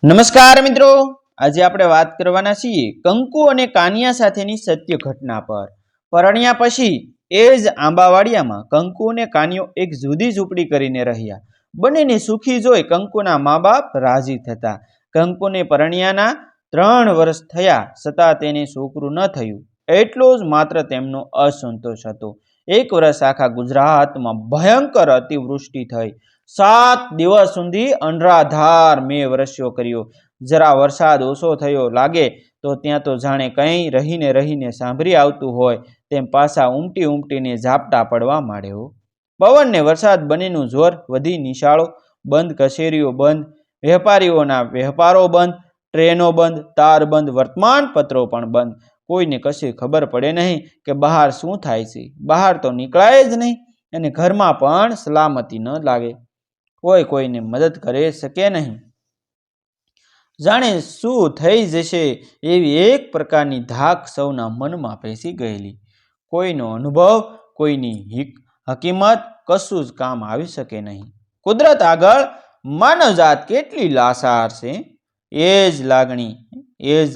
નમસ્કાર મિત્રો, આજે આપણે વાત કરવાના છીએ કંકુ અને કાનિયા સાથેની સત્ય ઘટના પર। પરણ્યા પછી એ જ આંબાવાડિયામાં કંકુ અને કાનિયો એક જુદી ઝૂંપડી કરીને રહ્યા। બંનેને સુખી જોઈ કંકુના મા બાપ રાજી થતા। કંકુને પરણ્યાના 3 વર્ષ થયા છતાં તેને છોકરું ન થયું, એટલો જ માત્ર તેમનો અસંતોષ હતો। એક વર્ષ આખા ગુજરાતમાં ભયંકર અતિવૃષ્ટિ થઈ। 7 દિવસ સુધી અનરાધાર મેં વરસ્યો કર્યો। જરા વરસાદ ઓછો થયો લાગે તો ત્યાં તો જાણે કંઈ રહીને સાંભળી આવતું હોય તેમ પાછા ઉમટીને ઝાપટા પડવા માંડ્યો। પવન ને વરસાદ બંનેનું જોર વધી। નિશાળો બંધ, કચેરીઓ બંધ, વેપારીઓના વેપારો બંધ, ટ્રેનો બંધ, તાર બંધ, વર્તમાન પત્રો પણ બંધ। કોઈને કશી ખબર પડે નહીં કે બહાર શું થાય છે। બહાર તો નીકળાય જ નહીં અને ઘરમાં પણ સલામતી ન લાગે। કોઈને મદદ કરી શકે નહીં। જાણે શું થઈ જશે એવી એક પ્રકારની ધાક સૌના મનમાં પેસી ગયેલી। કોઈનો અનુભવ, કોઈની હકીમત કશું જ કામ આવી શકે નહીં। કુદરત આગળ માનવજાત કેટલી લાચાર છે। એ જ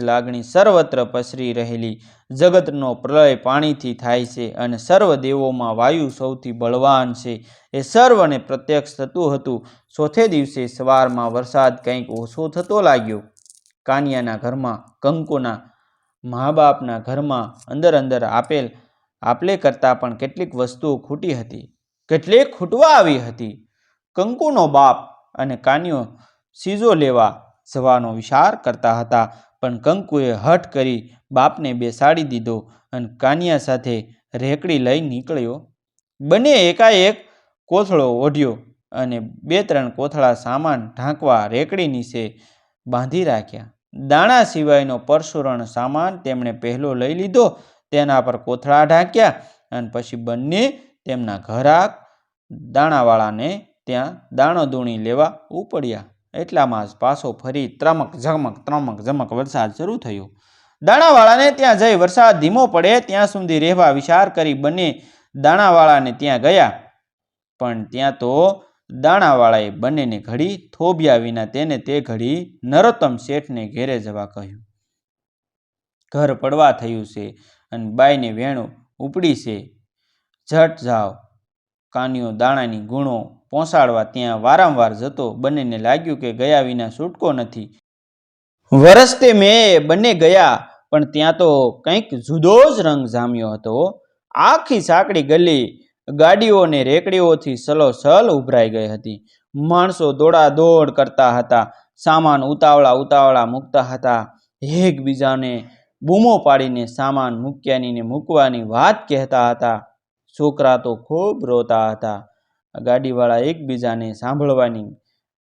લાગણી સર્વત્ર પસરી રહેલી। જગતનો પ્રલય પાણીથી થાય છે અને સર્વ દેવોમાં વાયુ સૌથી બળવાન છે એ સર્વને પ્રત્યક્ષ થતું હતું। ચોથે દિવસે સવારમાં વરસાદ કંઈક ઓછો થતો લાગ્યો। કાનિયાના ઘરમાં, કંકુના મા બાપના ઘરમાં અંદર આપલે કરતાં પણ કેટલીક વસ્તુઓ ખૂટી હતી, કેટલીક ખૂટવા આવી હતી। કંકુનો બાપ અને કાનિયો ચીજો લેવા જવાનો વિચાર કરતા હતા, પણ કંકુએ હઠ કરી બાપને બેસાડી દીધો અને કાનિયા સાથે રેકડી લઈ નીકળ્યો। બંને એકાએક કોથળો ઓઢ્યો અને 2-3 કોથળા સામાન ઢાંકવા રેકડી નીચે બાંધી રાખ્યા। દાણા સિવાયનો પરચુરણ સામાન તેમણે પહેલો લઈ લીધો, તેના પર કોથળા ઢાંક્યા અને પછી બંને તેમના ઘરાક દાણાવાળાને ત્યાં દાણો દૂણી લેવા ઉપડ્યા। એટલામાં જ પાછો ફરી ત્રમક ઝમક વરસાદ શરૂ થયો। દાણાવાળાને ત્યાં જઈ વરસાદ ધીમો પડે ત્યાં સુધી રહેવા વિચાર કરી બંને દાણાવાળાને ત્યાં ગયા, પણ ત્યાં તો દાણાવાળાએ બંનેને ઘડી થોભ્યા વિના તેને તે ઘડી નરોત્તમ શેઠને ઘેરે જવા કહ્યું। ઘર પડવા થયું છે અને બાઈને વેણ ઉપડી છે, ઝટ જાઓ। કાનિયો દાણાની ગુણો પહોંચાડવા ત્યાં વારંવાર જતો। બંનેને લાગ્યું કે ગયા વિના છૂટકો નથી। વરસતે મેં બંને ગયા, પણ ત્યાં તો કંઈક જુદો જ રંગ જામ્યો હતો। આખી સાંકડી ગલી ગાડીઓ ને રેકડીઓથી સલોસલ ઉભરાઈ ગઈ હતી। માણસો દોડાદોડ કરતા હતા, સામાન ઉતાવળા મૂકતા હતા, એકબીજાને બૂમો પાડીને સામાન મૂકવાની વાત કહેતા હતા। છોકરા તો ખૂબ રોતા હતા। ગાડીવાળા એકબીજાને સાંભળવાની,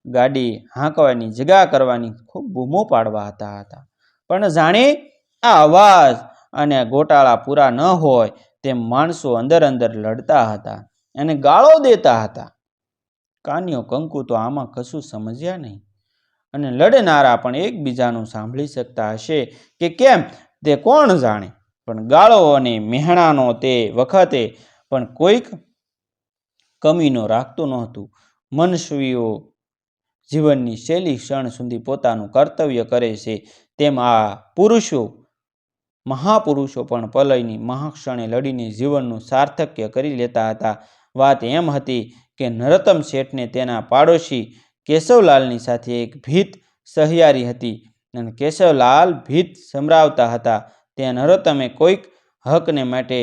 ગાડી હાંકવાની જગા કરવાની ખૂબ બૂમો પાડતા હતા, પણ જાણે આ અવાજ અને ગોટાળા પૂરા ન હોય તેમ માણસો અંદર લડતા હતા અને ગાળો દેતા હતા। કાનિયો, કંકુ તો આમાં કશું સમજ્યા નહીં અને લડનારા પણ એકબીજાનું સાંભળી શકતા હશે કે કેમ તે કોણ જાણે, પણ ગાળો અને મહેણાનો તે વખતે પણ કોઈક કમીનો રાખતું નહોતું। મનુષ્યો જીવનની છેલ્લી ક્ષણ સુધી પોતાનું કર્તવ્ય કરે છે, તેમ આ મહાપુરુષો પણ પ્રલયની મહાક્ષણે લડીને જીવનનું સાર્થક્ય કરી લેતા હતા। વાત એમ હતી કે નરોત્તમ શેઠને તેના પાડોશી કેશવલાલની સાથે એક ભીત સહિયારી હતી અને કેશવલાલ ભીત સંભળાવતા હતા। ત્યાં નરોત્તમે કોઈક હકને માટે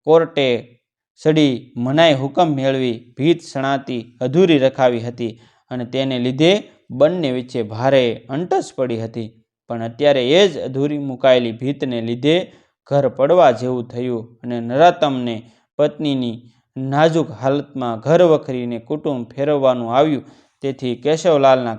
કોર્ટે ચડી મનાઈ હુકમ મેળવી ભીત સણાતી અધૂરી રખાવી હતી અને તેને લીધે બંને વચ્ચે ભારે અંટસ પડી હતી। પણ અત્યારે એ જ અધૂરી મુકાયેલી ભીતને લીધે ઘર પડવા જેવું થયું અને નરોત્તમને પત્નીની નાજુક હાલતમાં ઘર વખરીને કુટુંબ ફેરવવાનું આવ્યું। તેથી કેશવલાલના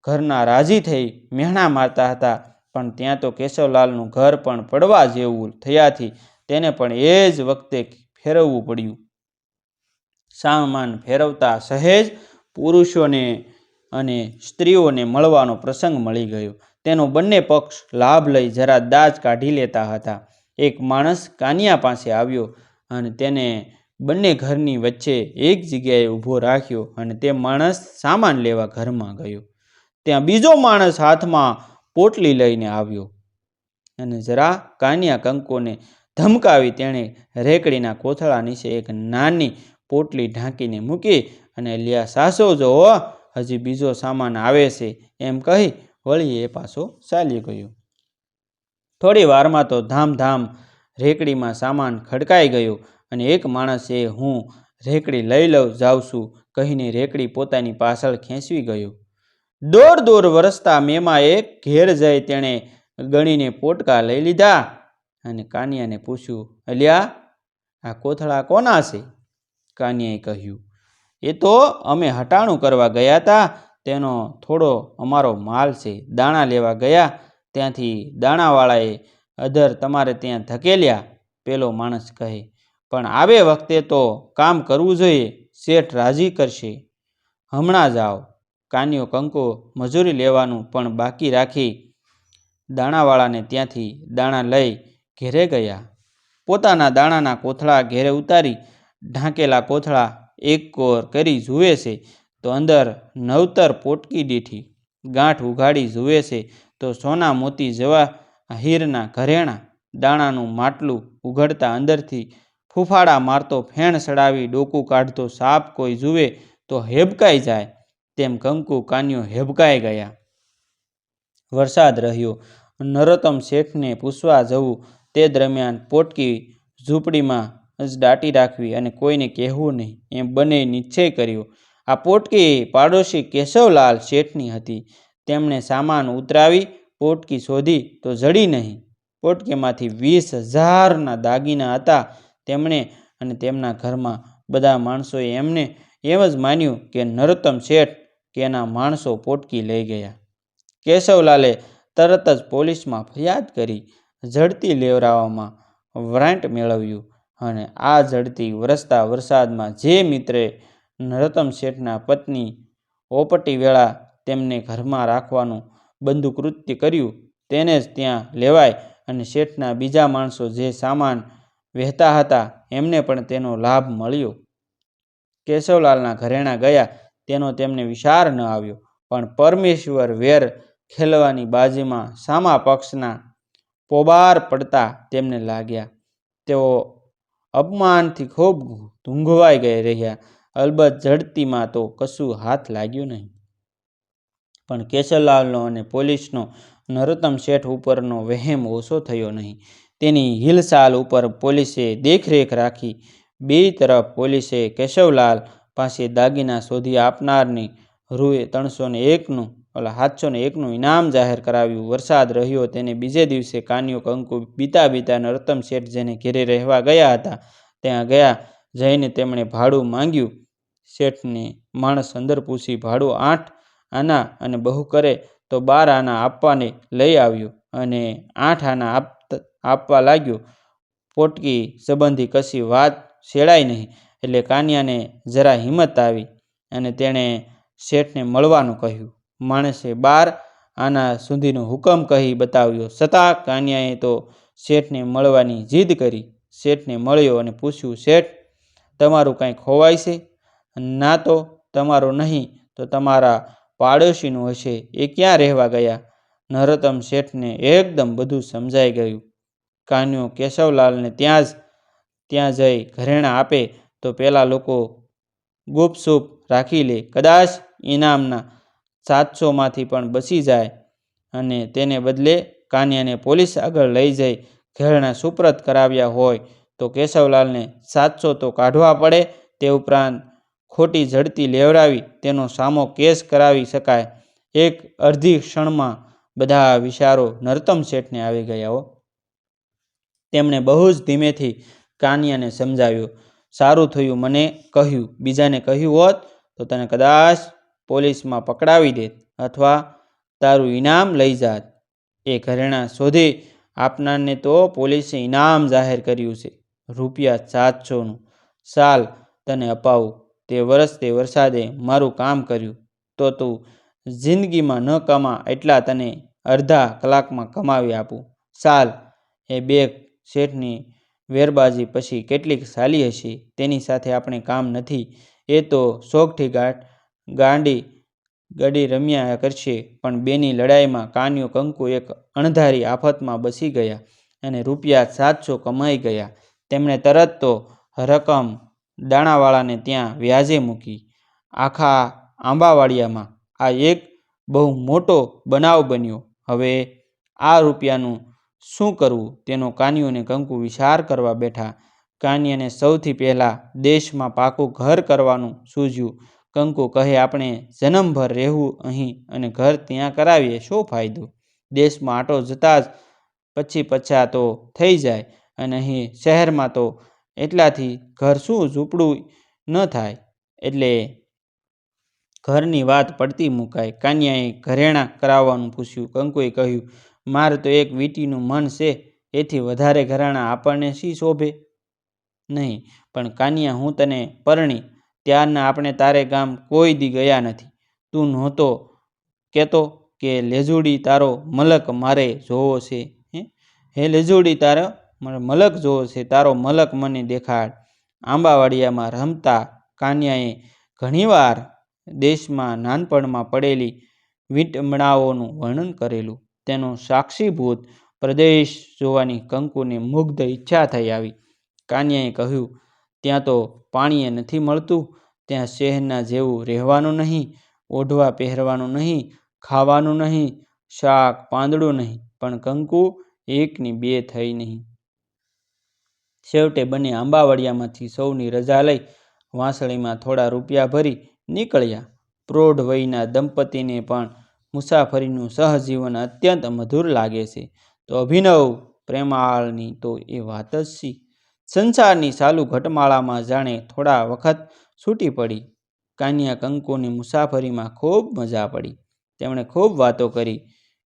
ઘરના રાજી થઈ મહેણા મારતા હતા, પણ ત્યાં તો કેશવલાલનું ઘર પણ પડવા જેવું થયાથી તેને પણ એ જ વખતે ફેરવવું પડ્યું। સામાન ફેરવતા સહેજ પુરુષોને અને સ્ત્રીઓને મળવાનો પ્રસંગ મળી ગયો। તેનો બંને પક્ષ લાભ લઈ જરા દાજ કાઢી લેતા હતા। એક માણસ કાનિયા પાસે આવ્યો અને તેને બંને ઘરની વચ્ચે એક જગ્યાએ ઊભો રાખ્યો અને તે માણસ સામાન લેવા ઘરમાં ગયો। ત્યાં બીજો માણસ હાથમાં પોટલી લઈને આવ્યો અને જરા કાનિયા કંકુને ધમકાવી તેણે રેકડીના કોથળા નીચે એક નાની પોટલી ઢાંકીને મૂકી અને લ્યા સાસો જો હજી બીજો સામાન આવે છે એમ કહી વળી એ પાછો ચાલી ગયો. થોડી વારમાં તો ધામધામ રેકડીમાં સામાન ખડકાઈ ગયો અને એક માણસે હું રેકડી લઈ જાઉં છું કહીને રેકડી પોતાની પાછળ ખેંચવી ગયો. દોર વરસતા મેમાએ ઘેર જઈ તેણે ગણીને પોટકા લઈ લીધા અને કાનિયાને પૂછ્યું, અલ્યા આ કોથળા કોના છે? કાનિયાએ કહ્યું, એ તો અમે હટાણું કરવા ગયા હતા, તેનો થોડો અમારો માલ છે. દાણા લેવા ગયા ત્યાંથી દાણાવાળાએ અધર તમારે ત્યાં ધકેલ્યા. પેલો માણસ કહે, પણ આવે વખતે તો કામ કરવું જોઈએ, શેઠ રાજી કરશે. હમણાં જાઓ. કાનિયો કંકુ મજૂરી લેવાનું પણ બાકી રાખી દાણાવાળાને ત્યાંથી દાણા લઈ ઘેરે ગયા. પોતાના દાણાના કોથળા ઘેરે ઉતારી ઢાંકેલા કોથળા એક કોર કરી જુએ છે તો અંદર નવતર પોટકી દીઠી ગાંઠ ઉઘાડી જુએ છે તો સોના મોતી જેવા હીરના ઘરેણાં. દાણાનું માટલું ઉઘડતા અંદરથી ફૂફાડા મારતો ફેણ સડાવી ડોકું કાઢતો સાપ કોઈ જુએ તો હેબકાઈ જાય તેમ કંકુ કાનિયો હેબકાઈ ગયા. વરસાદ રહ્યો. નરોત્તમ શેઠને પૂછવા જવું તે દરમિયાન પોટકી ઝૂંપડીમાં જ દાટી રાખવી અને કોઈને કહેવું નહીં એમ બંને નિશ્ચય કર્યો. આ પોટકી પાડોશી કેશવલાલ શેઠની હતી. તેમણે સામાન ઉતરાવી પોટકી શોધી તો જડી નહીં. પોટકીમાંથી 20,000ના દાગીના હતા. તેમણે અને તેમના ઘરમાં બધા માણસોએ એમને એમ જ માન્યું કે નરોત્તમ શેઠ કે એના માણસો પોટકી લઈ ગયા. કેશવલાલે તરત જ પોલીસમાં ફરિયાદ કરી ઝડતી લેવરાવવામાં વરાંટ મેળવ્યું અને આ ઝડતી વરસતા વરસાદમાં જે મિત્રે નરોત્તમ શેઠના પત્ની ઓપટી વેળા તેમને ઘરમાં રાખવાનું બંધુ કૃત્ય કર્યું તેને જ ત્યાં લેવાય અને શેઠના બીજા માણસો જે સામાન વહેતા હતા એમને પણ તેનો લાભ મળ્યો. કેશવલાલના ઘરેણાં ગયા તેનો તેમને વિચાર ન આવ્યો, પણ પરમેશ્વર વેર ખેલવાની બાજીમાં સામા પક્ષના પોબાર પડતા તેમને લાગ્યા. તેઓ અપમાનથી ખૂબ ધૂંઘવાઈ રહ્યા. અલબત્ત ઝડતીમાં તો કશું હાથ લાગ્યું નહીં, પણ કેશવલાલનો અને પોલીસનો નરોત્તમ શેઠ ઉપરનો વહેમ ઓછો થયો નહીં. તેની હિલચાલ ઉપર પોલીસે દેખરેખ રાખી. બે તરફ પોલીસે કેશવલાલ પાસે દાગીના શોધી આપનારને રૂ. 701નું ઇનામ જાહેર કરાવ્યું. વરસાદ રહ્યો તેને બીજે દિવસે કાનિયો કંકુ બીતા નરોત્તમ શેઠ જેને ઘેરે રહેવા ગયા હતા ત્યાં ગયા. જઈને તેમણે ભાડું માંગ્યું. શેઠને માણસ અંદર પૂછી ભાડું 8 આના અને બહુ કરે તો 12 આના આપવાને લઈ આવ્યો અને 8 આના આપવા લાગ્યો. પોટકી સંબંધી કશી વાત છેડાઈ નહીં એટલે કાનિયાને જરા હિંમત આવી અને તેણે શેઠને મળવાનું કહ્યું. માણસે 12 આના સુધીનો હુકમ કહી બતાવ્યો. છતાં કાનિયાએ તો શેઠને મળવાની જીદ કરી. શેઠને મળ્યો અને પૂછ્યું, શેઠ તમારું કાંઈ ખોવાય છે? ના તો તમારું નહીં તો તમારા પાડોશીનું હશે, એ ક્યાં રહેવા ગયા? નરોત્તમ શેઠને એકદમ બધું સમજાઈ ગયું. કાનિયો કેશવલાલને ત્યાં જઈ ઘરેણાં આપે તો પેલા લોકો ગુપસુપ રાખી લે, કદાચ ઇનામના 700માંથી પણ બચી જાય અને તેને બદલે કાનિયાને પોલીસ આગળ લઈ જઈ ઘરેણાં સુપ્રત કરાવ્યા હોય તો કેશવલાલને 700 તો કાઢવા પડે, તે ઉપરાંત ખોટી ઝડતી લેવડાવી તેનો સામો કેસ કરાવી શકાય. એક અડધી ક્ષણમાં બધા વિચારો નરોત્તમ શેઠને આવી ગયા. તેમણે બહુ જ ધીમેથી કાનિયાને સમજાવ્યો. સારું થયું મને કહ્યું, બીજાને કહ્યું હોત તો તને કદાચ પોલીસમાં પકડાવી દેત અથવા તારું ઇનામ લઈ જાત. એ ઘરેણાં શોધી આપનારને તો પોલીસે ઇનામ જાહેર કર્યું છે, ₹700નું. ચાલ તને અપાવું. તે વરસતે વરસાદે મારું કામ કર્યું તો તું જિંદગીમાં ન કમા એટલા તને અડધા કલાકમાં કમાવી આપું. ચાલ. એ બે શેઠની વેરબાજી પછી કેટલીક ચાલી હશે તેની સાથે આપણે કામ નથી. એ તો શોખથી ગાંડી ગડી રમ્યા કરશે, પણ બેની લડાઈમાં કાન્યો કંકુ એક અણધારી આફતમાં બસી ગયા અને રૂપિયા 700 કમાઈ ગયા. તેમણે તરત તો રકમ દાણાવાળાને ત્યાં વ્યાજે મૂકી. આખા આંબાવાડિયામાં આ એક બહુ મોટો બનાવ બન્યો. હવે આ રૂપિયાનું શું કરવું તેનો કાન્યો અને કંકુ વિચાર કરવા બેઠા. કાન્યાને સૌથી પહેલાં દેશમાં પાકું ઘર કરવાનું સૂઝ્યું. કંકુ કહે, આપણે જન્મભર રહેવું અહીં અને ઘર ત્યાં કરાવીએ, શો ફાયદો? દેશમાં આટો જતા જ પછી પછા તો થઈ જાય, અને અહીં શહેરમાં તો એટલાથી ઘર શું ઝૂંપડું ન થાય, એટલે ઘરની વાત પડતી મુકાય. કાન્યાએ ઘરેણાં કરાવવાનું પૂછ્યું. કંકુએ કહ્યું, મારે તો એક વીંટીનું મન છે, એથી વધારે ઘરેણાં આપણને શી શોભે નહીં. પણ કાન્યા, હું તને પરણી ત્યારના આપણે તારે ગામ કોઈ દી ગયા નથી. તું નહોતો કહેતો કે લેજુડી તારો મલક મારે જોવો છે? હે લેજુડી, તારો મલક જોવો છે, તારો મલક મને દેખાડ. આંબાવાડિયામાં રમતા કાન્યાએ ઘણીવાર દેશમાં નાનપણમાં પડેલી વીંટમણાઓનું વર્ણન કરેલું. તેનો સાક્ષીભૂત પ્રદેશ જોવાની કંકુને મુગ્ધ ઈચ્છા થઈ આવી. કાન્યાએ કહ્યું, ત્યાં તો પાણીએ નથી મળતું, ત્યાં શહેરના જેવું રહેવાનું નહીં, ઓઢવા પહેરવાનું નહીં, ખાવાનું નહીં, શાક પાંદડું નહીં. પણ કંકુ એકની બે થઈ નહીં. છેવટે બંને આંબાવાડિયામાંથી સૌની રજા લઈ વાંસળીમાં થોડા રૂપિયા ભરી નીકળ્યા. પ્રૌઢ વયના દંપતીને પણ મુસાફરીનું સહજીવન અત્યંત મધુર લાગે છે, તો અભિનવ પ્રેમાળની તો એ વાત જ શી. સંસારની ચાલુ ઘટમાળામાં જાણે થોડા વખત છૂટી પડી. કાન્યા કંકુની મુસાફરીમાં ખૂબ મજા પડી. તેમણે ખૂબ વાતો કરી.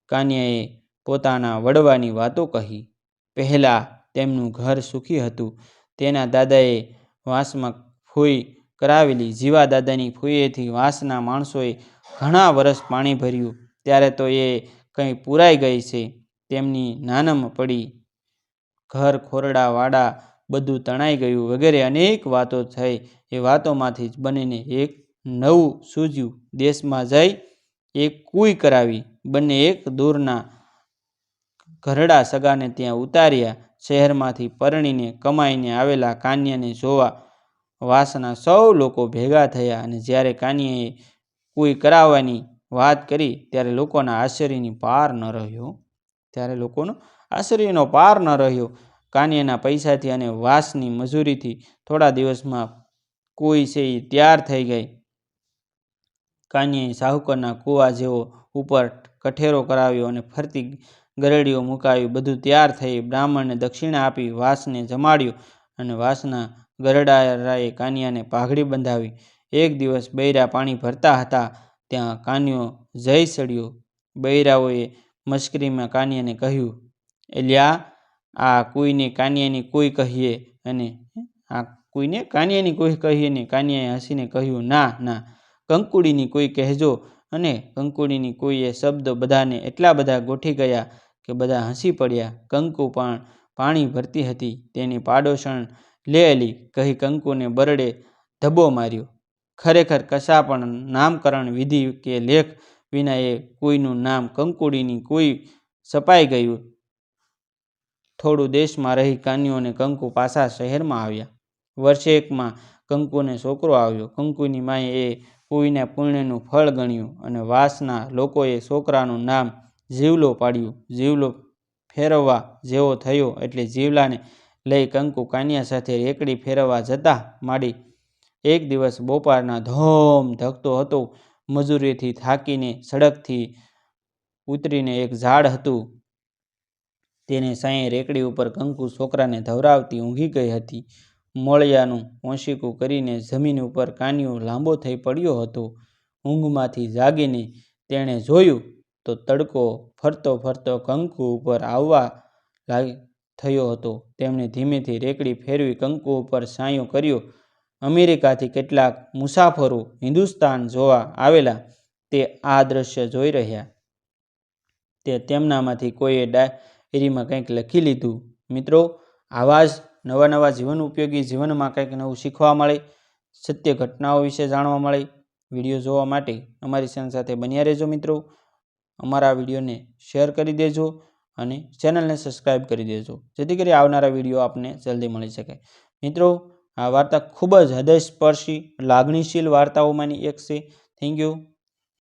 કાન્યાએ પોતાના વડવાની વાતો કહી. પહેલાં તેમનું ઘર સુખી હતું. તેના દાદાએ વાંસમાં ફૂઈ કરાવેલી. જીવા દાદાની ફૂઈએથી વાંસના માણસોએ ઘણા વરસ પાણી ભર્યું. ત્યારે તો એ કંઈ પૂરાઈ ગઈ છે. તેમની નાનમ પડી, ઘર ખોરડા વાડા બધું તણાઈ ગયું, વગેરે અનેક વાતો થઈ. એ વાતોમાંથી જ બંનેને એક નવું સૂઝ્યું. દેશમાં જઈ એક કુઈ કરાવી. બંને એક દૂરના ઘરડા સગાને ત્યાં ઉતાર્યા. શહેરમાંથી પરણીને કમાઈને આવેલા કાન્યાને જોવા વાસના સૌ લોકો ભેગા થયા, અને જ્યારે કાન્યાએ કુઈ કરાવવાની વાત કરી ત્યારે લોકોનો પાર ન રહ્યો. કાન્યાના પૈસાથી અને વાંસની મજૂરીથી થોડા દિવસમાં કુઈ છે એ તૈયાર થઈ ગઈ. કાન્યાએ સાહુકારના કૂવા જેવો ઉપર કઠેરો કરાવ્યો અને ફરતી ગરેડીઓ મુકાવી. બધું તૈયાર થઈ. બ્રાહ્મણને દક્ષિણા આપી વાંસને જમાડ્યો, અને વાંસના ગરડાએ કાન્યાને પાઘડી બંધાવી. એક દિવસ બૈરા પાણી ભરતા હતા, ત્યાં કાન્યો જઈ ચડ્યો. બૈરાઓએ મશ્કરીમાં કાન્યાને કહ્યું, એલ્યા, આ કુઈને કાન્યાની કુઈ કહીએ ને? કાન્યાએ હસીને કહ્યું, ના ના, કંકુડીની કુઈ કહેજો. અને કંકુડીની કુઈ એ શબ્દો બધાને એટલા બધા ગોઠી ગયા કે બધા હસી પડ્યા. કંકુ પણ પાણી ભરતી હતી. તેની પાડોશણ લેલી કહી કંકુને બરડે ધબ્બો માર્યો. ખરેખર કશા પણ નામકરણ વિધિ કે લેખ વિના એ કુઈનું નામ કંકુડીની કુઈ છપાઈ ગયું. થોડું દેશમાં રહી કાન્યો અને કંકુ પાછા શહેરમાં આવ્યા. વર્ષેકમાં કંકુને છોકરો આવ્યો. કંકુની માએ એ કુઈના પુણ્યનું ફળ ગણ્યું, અને વાસના લોકોએ છોકરાનું નામ જીવલો પાડ્યું. જીવલો ફેરવવા જેવો થયો એટલે જીવલાને લઈ કંકુ કાન્યા સાથે રેકડી ફેરવવા જતા માંડી. એક દિવસ બપોરના ધોમ ધકતો હતો. મજૂરીથી થાકીને સડકથી ઉતરીને એક ઝાડ હતું તેને સાંયે રેકડી ઉપર કંકુ છોકરાને ધવરાવતી ઊંઘી ગઈ હતી. મોળિયાનું ઓશીકું કરીને જમીન ઉપર કાન્યો લાંબો થઈ પડ્યો હતો. ઊંઘમાંથી જાગીને તેણે જોયું તો તડકો ફરતો ફરતો કંકુ ઉપર આવવા થયો હતો. તેમણે ધીમેથી રેકડી ફેરવી કંકુ ઉપર સાયો કર્યો. અમેરિકાથી કેટલાક મુસાફરો હિન્દુસ્તાન જોવા આવેલા તે આ દ્રશ્ય જોઈ રહ્યા. તે તેમનામાંથી કોઈએ ડાયરીમાં કંઈક લખી લીધું. મિત્રો, આવા જ નવા જીવન ઉપયોગી જીવનમાં કંઈક નવું શીખવા મળે, સત્ય ઘટનાઓ વિશે જાણવા મળે વિડીયો જોવા માટે અમારી ચેનલ સાથે બન્યા રહેજો મિત્રો. અમારા વિડીયોને શેર કરી દેજો અને ચેનલને સબસ્ક્રાઈબ કરી દેજો, જેથી કરી આવનારા વિડીયો આપને જલ્દી મળી શકે. મિત્રો, આ વાર્તા ખૂબ જ હૃદયસ્પર્શી લાગણીશીલ વાર્તાઓમાંની એક છે. Thank you.